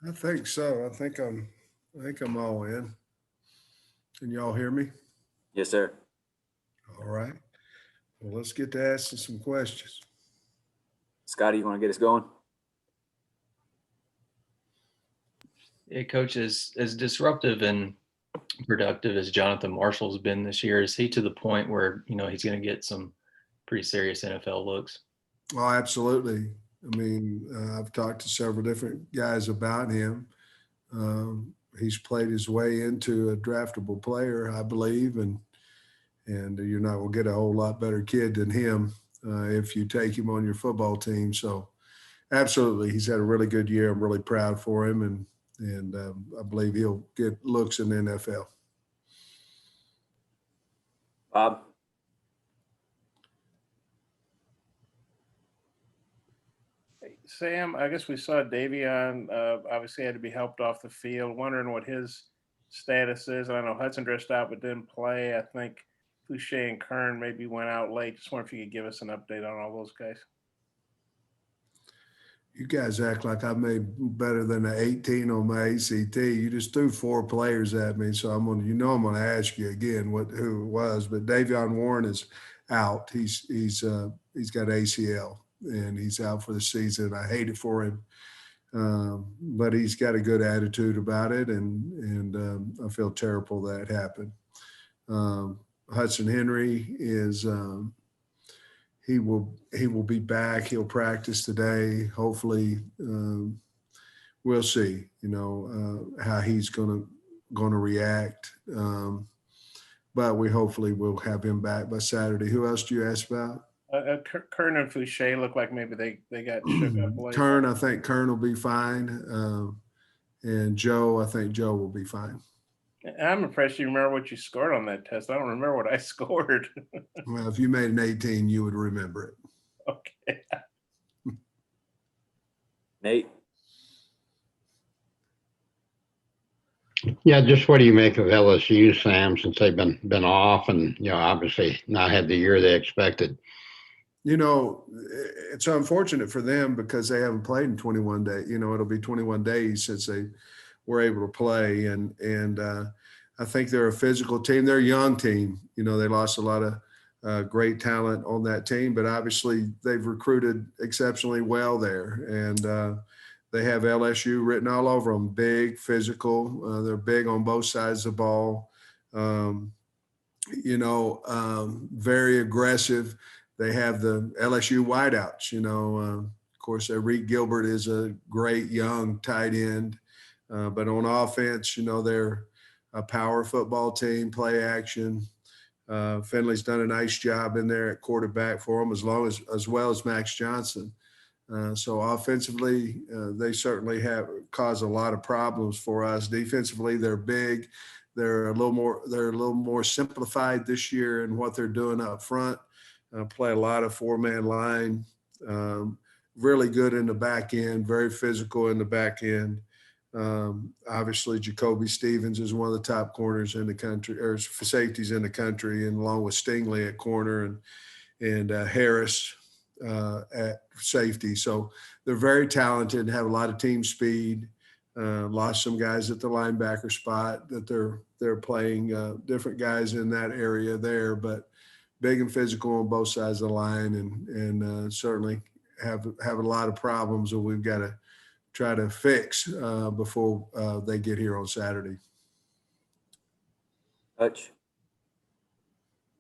I think so. I think I'm all in. Can y'all hear me? Yes, sir. All right. Well, let's get to asking some questions. Scotty, you want to get us going? Yeah, coach, as disruptive and productive as Jonathan Marshall's been this year, is he to the point where he's going to get some pretty serious NFL looks? Oh, absolutely. I mean, I've talked to several different guys about him. He's played his way into a draftable player, I believe, and you're not going to get a whole lot better kid than him if you take him on your football team. So, absolutely, he's had a really good year. I'm really proud for him, and I believe he'll get looks in the NFL. Bob? Sam, I guess we saw Davion obviously had to be helped off the field. Wondering what his status is. I know Hudson dressed out but didn't play. I think Fouché and Kern maybe went out late. Just wonder if you could give us an update on all those guys. You guys act like I made better than an 18 on my ACT. You just threw four players at me, so I'm gonna ask you again who it was. But Davion Warren is out. He's got ACL and he's out for the season. I hate it for him, but he's got a good attitude about it, and I feel terrible that happened. Hudson Henry is. He will be back. He'll practice today. Hopefully, we'll see. How he's gonna react. But we hopefully will have him back by Saturday. Who else do you ask about? Kern and Fouché look like maybe they got shook up late. Kern, I think Kern will be fine, and Joe, I think Joe will be fine. I'm impressed you remember what you scored on that test. I don't remember what I scored. Well, if you made an 18, you would remember it. Okay. Nate? Yeah, just what do you make of LSU, Sam, since they've been off and obviously not had the year they expected? It's unfortunate for them because they haven't played in 21 days. It'll be 21 days since they were able to play, and I think they're a physical team. They're a young team. They lost a lot of great talent on that team, but obviously they've recruited exceptionally well there, and they have LSU written all over them. Big, physical. They're big on both sides of the ball. Very aggressive. They have the LSU wideouts. Of course, Reed Gilbert is a great young tight end. But on offense, they're a power football team, play action. Finley's done a nice job in there at quarterback for them, as well as Max Johnson. So offensively, they certainly have caused a lot of problems for us. Defensively, they're big. They're a little more simplified this year in what they're doing up front. Play a lot of four-man line. Really good in the back end, very physical in the back end. Obviously, Jacoby Stevens is one of the top corners in the country, or safeties in the country, and along with Stingley at corner and Harris at safety. So they're very talented, have a lot of team speed. Lost some guys at the linebacker spot that they're playing different guys in that area there, but big and physical on both sides of the line, and certainly have a lot of problems that we've got to try to fix before they get here on Saturday. Hutch?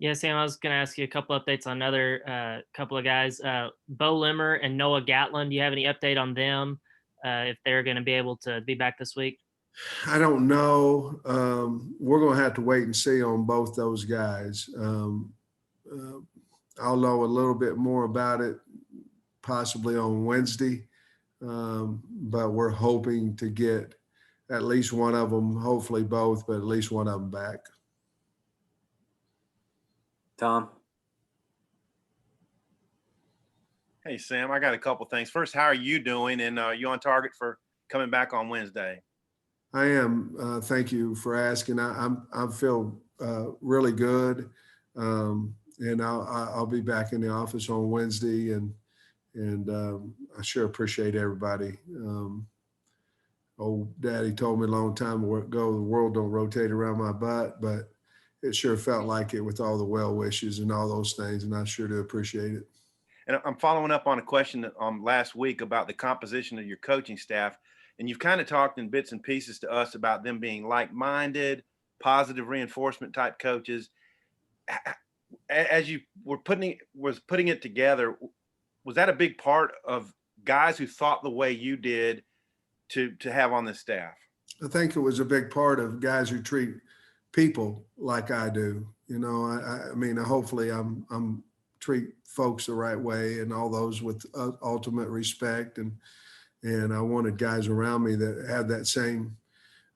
Yeah, Sam, I was going to ask you a couple updates on another couple of guys. Bo Limmer and Noah Gatlin, do you have any update on them, if they're going to be able to be back this week? I don't know. We're going to have to wait and see on both those guys. I'll know a little bit more about it possibly on Wednesday, but we're hoping to get at least one of them, hopefully both, but at least one of them back. Tom? Hey, Sam, I got a couple things. First, how are you doing? And you on target for coming back on Wednesday? I am. Thank you for asking. I feel really good, and I'll be back in the office on Wednesday, and I sure appreciate everybody old daddy told me a long time ago, the world don't rotate around my butt, but it sure felt like it with all the well wishes and all those things. And I sure do appreciate it. And I'm following up on a question that, last week about the composition of your coaching staff. And you've kind of talked in bits and pieces to us about them being like-minded, positive reinforcement type coaches. As you were putting it together, was that a big part of guys who thought the way you did to have on this staff? I think it was a big part of guys who treat people like I do. You know, I mean, hopefully I'm treat folks the right way and all those with ultimate respect. And I wanted guys around me that had that same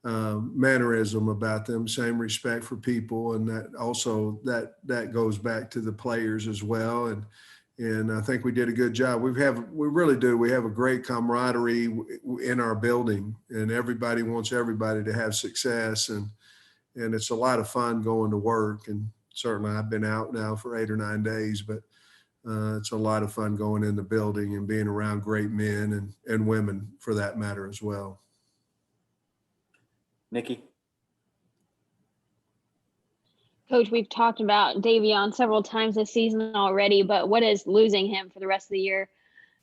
mannerism about them, same respect for people. And that also that goes back to the players as well. And I think we did a good job. We really do. We have a great camaraderie in our building, and everybody wants everybody to have success. And it's a lot of fun going to work. And certainly I've been out now for 8 or 9 days, but it's a lot of fun going in the building and being around great men and women for that matter as well. Nikki? Coach, we've talked about Davion several times this season already, but what does losing him for the rest of the year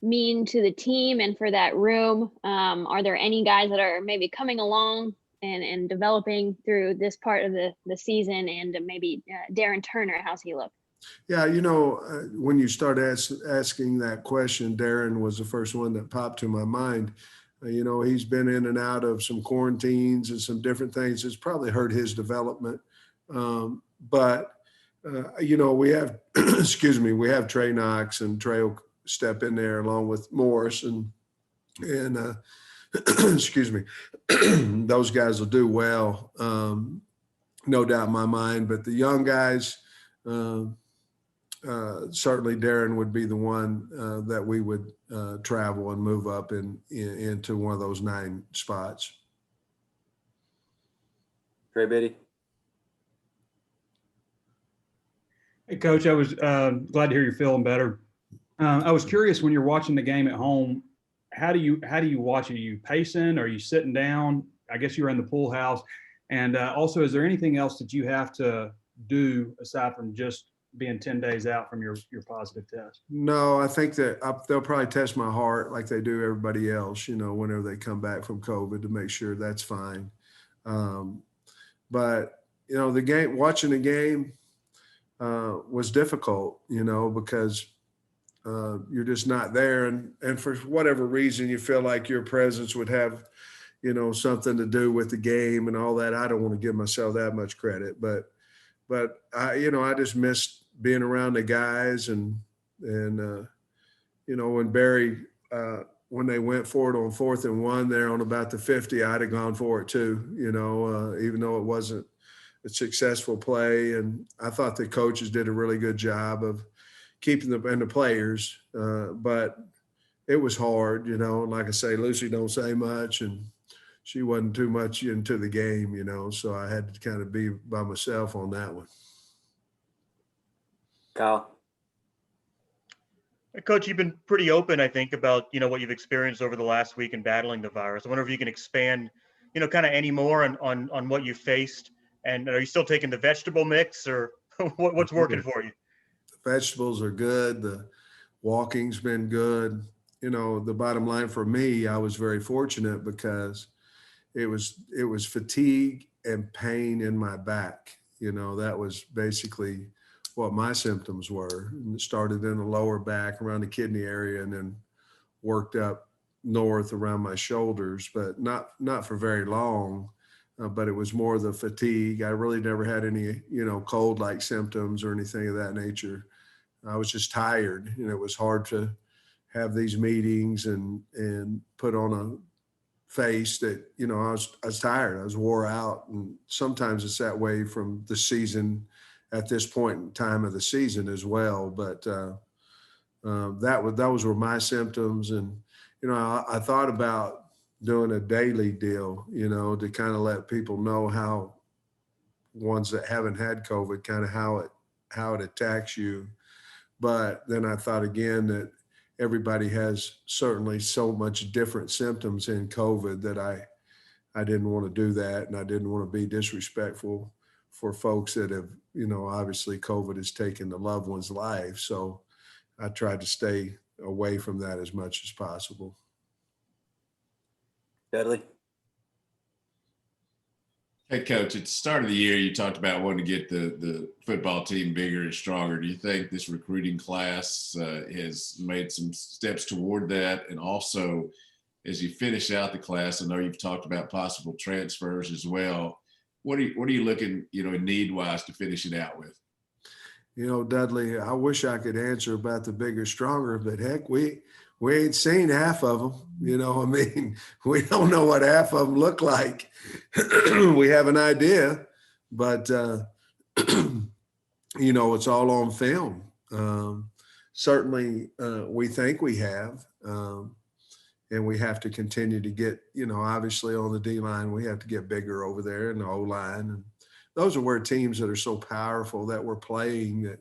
mean to the team and for that room? Are there any guys that are maybe coming along and developing through this part of the season? And maybe Darren Turner, how's he look? Yeah, you know, when you start asking that question, Darren was the first one that popped to my mind. You know, he's been in and out of some quarantines and some different things. It's probably hurt his development. But you know, we have, we have Trey Knox, and Trey will step in there along with Morris and those guys will do well. No doubt in my mind, but the young guys, certainly Darren would be the one that we would travel and move up into one of those 9 spots. Trey Biddy? Hey, Coach, I was glad to hear you're feeling better. I was curious, when you're watching the game at home, how do you watch it? Are you pacing? Are you sitting down? I guess you were in the pool house. And also, is there anything else that you have to do aside from just being 10 days out from your positive test? No, I think that they'll probably test my heart like they do everybody else, you know, whenever they come back from COVID, to make sure that's fine. But, you know, watching the game was difficult, you know, because you're just not there. And for whatever reason, you feel like your presence would have, you know, something to do with the game and all that. I don't want to give myself that much credit, but I, you know, I just missed being around the guys and you know, when Barry, when they went for it on 4th and 1 there on about the 50, I'd have gone for it too, you know, even though it wasn't a successful play. And I thought the coaches did a really good job of keeping the players, but it was hard, you know. Like I say, Lucy don't say much, and she wasn't too much into the game, you know, so I had to kind of be by myself on that one. Kyle? Coach, you've been pretty open, I think, about, you know, what you've experienced over the last week in battling the virus. I wonder if you can expand, you know, kind of any more on what you faced. And are you still taking the vegetable mix, or what's working for you? The vegetables are good. The walking's been good. You know, the bottom line for me, I was very fortunate because it was fatigue and pain in my back. You know, that was basically what my symptoms were. And it started in the lower back around the kidney area and then worked up north around my shoulders, but not for very long. But it was more the fatigue. I really never had any, you know, cold-like symptoms or anything of that nature. I was just tired, and it was hard to have these meetings and put on a face that, you know, I was tired. I was wore out, and sometimes it's that way from the season at this point in time of the season as well. But those were my symptoms, and you know, I thought about doing a daily deal, you know, to kind of let people know how ones that haven't had COVID, kind of how it attacks you. But then I thought again that everybody has certainly so much different symptoms in COVID that I didn't want to do that, and I didn't want to be disrespectful for folks that have, obviously COVID has taken the loved one's life. So I tried to stay away from that as much as possible. Dudley. Hey, Coach, at the start of the year, you talked about wanting to get the football team bigger and stronger. Do you think this recruiting class has made some steps toward that? And also, as you finish out the class, I know you've talked about possible transfers as well. What are you looking, need-wise to finish it out with? Dudley, I wish I could answer about the bigger, stronger, but heck, we ain't seen half of them. We don't know what half of them look like. We have an idea, but it's all on film. Certainly, we think we have, and we have to continue to get, obviously on the D line, we have to get bigger over there in the O line, and those are where teams that are so powerful that we're playing that,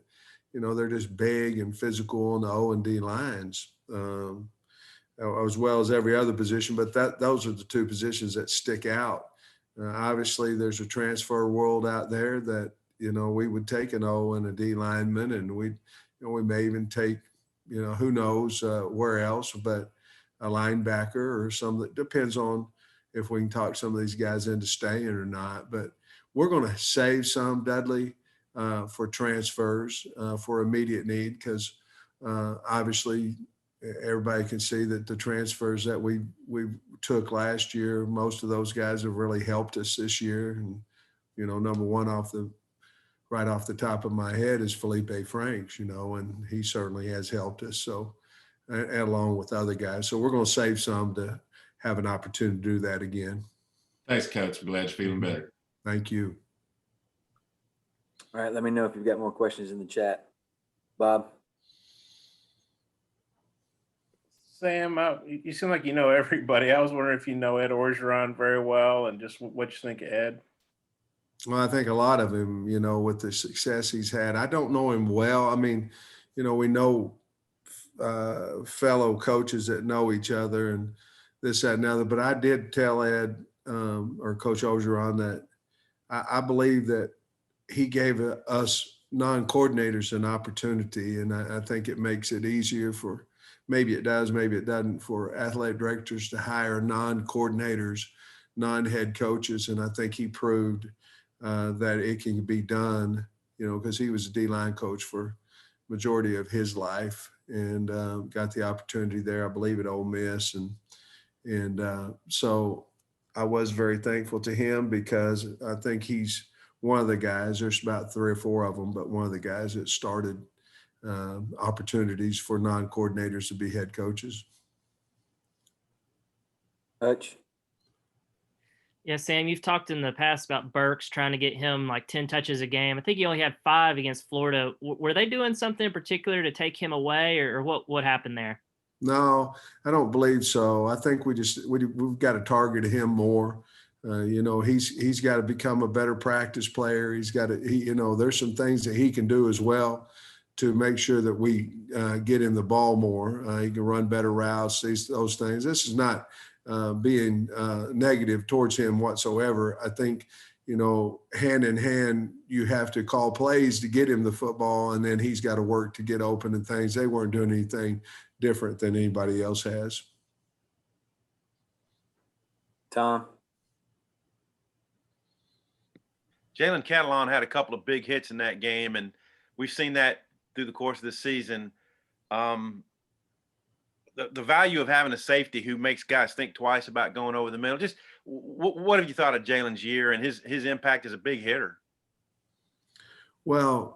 they're just big and physical on the O and D lines, as well as every other position. But those are the two positions that stick out. Obviously, there's a transfer world out there that, we would take an O and a D lineman, and we may even take, who knows where else, but a linebacker or something. That depends on if we can talk some of these guys into staying or not. But we're going to save some, Dudley, for transfers for immediate need, because obviously everybody can see that the transfers that we took last year, most of those guys have really helped us this year. And, number one right off the top of my head is Felipe Franks, and he certainly has helped us. So, and along with other guys. So we're going to save some to have an opportunity to do that again. Thanks, Coach. I'm glad you're feeling better. Thank you. All right, let me know if you've got more questions in the chat. Bob? Sam, you seem like you know everybody. I was wondering if you know Ed Orgeron very well, and just what you think of Ed. Well, I think a lot of him, with the success he's had. I don't know him well. I mean, we know fellow coaches that know each other and this, that, and other. But I did tell Ed or Coach Orgeron that I believe that he gave us non-coordinators an opportunity, and I think it makes it easier for, maybe it does, maybe it doesn't, for athletic directors to hire non-coordinators, non-head coaches. And I think he proved that it can be done, because he was a D-line coach for majority of his life, and got the opportunity there, I believe, at Ole Miss. And so I was very thankful to him, because I think he's one of the guys, there's about 3 or 4 of them, but one of the guys that started opportunities for non-coordinators to be head coaches. Hutch? Yeah, Sam, you've talked in the past about Burks trying to get him like 10 touches a game. I think he only had 5 against Florida. Were they doing something in particular to take him away, or what happened there? No, I don't believe so. I think we've got to target him more. He's got to become a better practice player. He's got to, there's some things that he can do as well to make sure that we get him the ball more. He can run better routes, those things. This is not being negative towards him whatsoever. I think, hand in hand, you have to call plays to get him the football, and then he's got to work to get open and things. They weren't doing anything different than anybody else has. Tom? Jalen Catalon had a couple of big hits in that game, and we've seen that through the course of the season. The value of having a safety who makes guys think twice about going over the middle. Just what have you thought of Jalen's year and his impact as a big hitter? Well,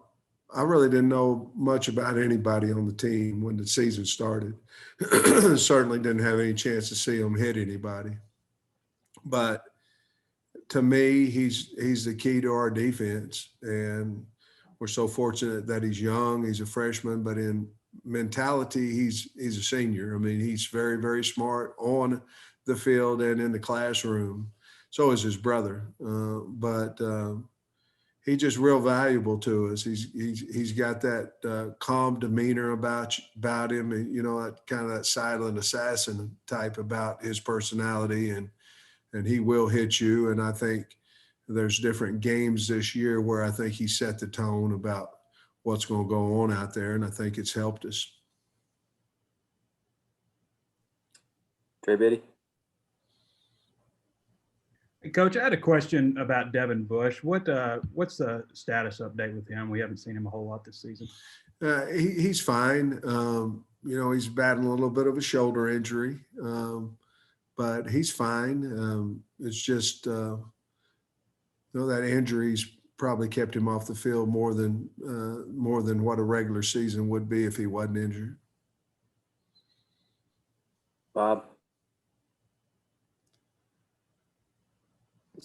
I really didn't know much about anybody on the team when the season started. Certainly didn't have any chance to see him hit anybody. But to me, he's the key to our defense, and we're so fortunate that he's young. He's a freshman, but in mentality, he's a senior. I mean, he's very, very smart on the field and in the classroom. So is his brother, but he's just real valuable to us. He's got that calm demeanor about him, and that kind of that silent assassin type about his personality, and and he will hit you. And I think there's different games this year where I think he set the tone about what's going to go on out there, and I think it's helped us. Trey Biddy. Hey, Coach, I had a question about Devon Bush. What's the status update with him? We haven't seen him a whole lot this season. He's fine. He's battling a little bit of a shoulder injury, but he's fine. It's just, that injury's probably kept him off the field more than what a regular season would be if he wasn't injured. Bob.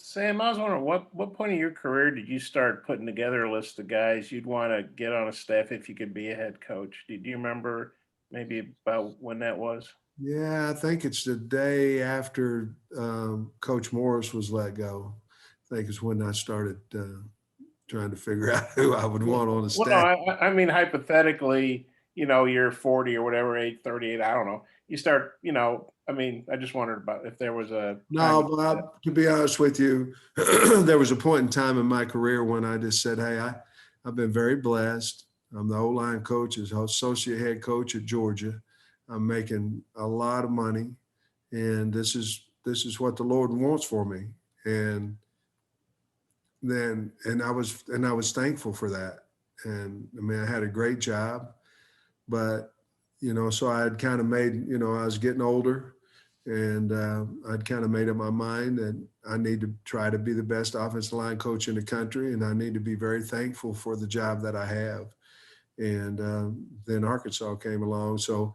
Sam, I was wondering what point of your career did you start putting together a list of guys you'd want to get on a staff if you could be a head coach? Do you remember maybe about when that was? Yeah, I think it's the day after Coach Morris was let go. I think it's when I started trying to figure out who I would want on the staff. Well, no, I mean, hypothetically, you're 40 or whatever, 38, I don't know. You start, I just wondered about if there was a. No, Bob, to be honest with you, there was a point in time in my career when I just said, hey, I've been very blessed. I'm the O-line coach, as associate head coach at Georgia. I'm making a lot of money, and this is what the Lord wants for me. And I was thankful for that. And I mean, I had a great job, but so I had kind of made, I was getting older, and I'd kind of made up my mind that I need to try to be the best offensive line coach in the country, and I need to be very thankful for the job that I have. And then Arkansas came along. So,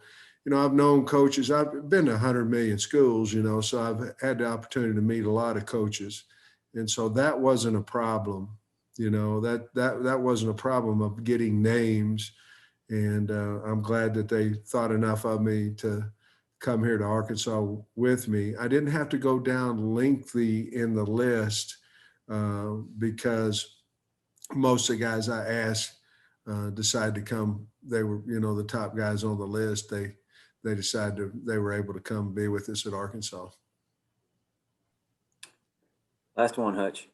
I've known coaches. I've been to 100 million schools, so I've had the opportunity to meet a lot of coaches. And so that wasn't a problem, that wasn't a problem of getting names. And I'm glad that they thought enough of me to come here to Arkansas with me. I didn't have to go down lengthy in the list because most of the guys I asked decided to come. They were, the top guys on the list. They decided they were able to come be with us at Arkansas. Last one, Hutch.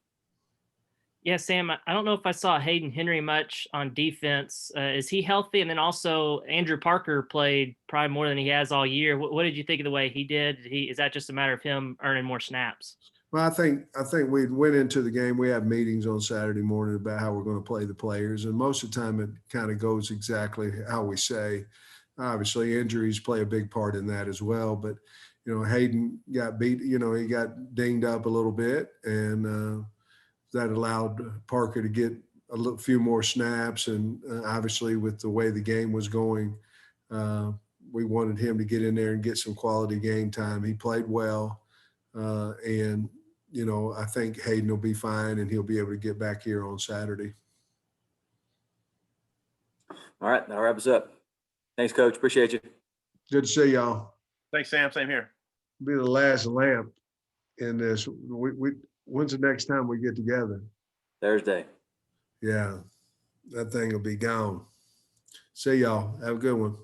Yeah, Sam, I don't know if I saw Hayden Henry much on defense. Is he healthy? And then also Andrew Parker played probably more than he has all year. What did you think of the way he did? Is that just a matter of him earning more snaps? Well, I think we went into the game. We have meetings on Saturday morning about how we're going to play the players. And most of the time it kind of goes exactly how we say. Obviously injuries play a big part in that as well. But, Hayden got beat, he got dinged up a little bit, and that allowed Parker to get a few more snaps. And obviously with the way the game was going, we wanted him to get in there and get some quality game time. He played well. And, I think Hayden will be fine, and he'll be able to get back here on Saturday. All right, that wraps us up. Thanks, Coach. Appreciate you. Good to see y'all. Thanks, Sam. Same here. Be the last lamp in this. When's the next time we get together? Thursday. Yeah, that thing will be gone. See y'all. Have a good one.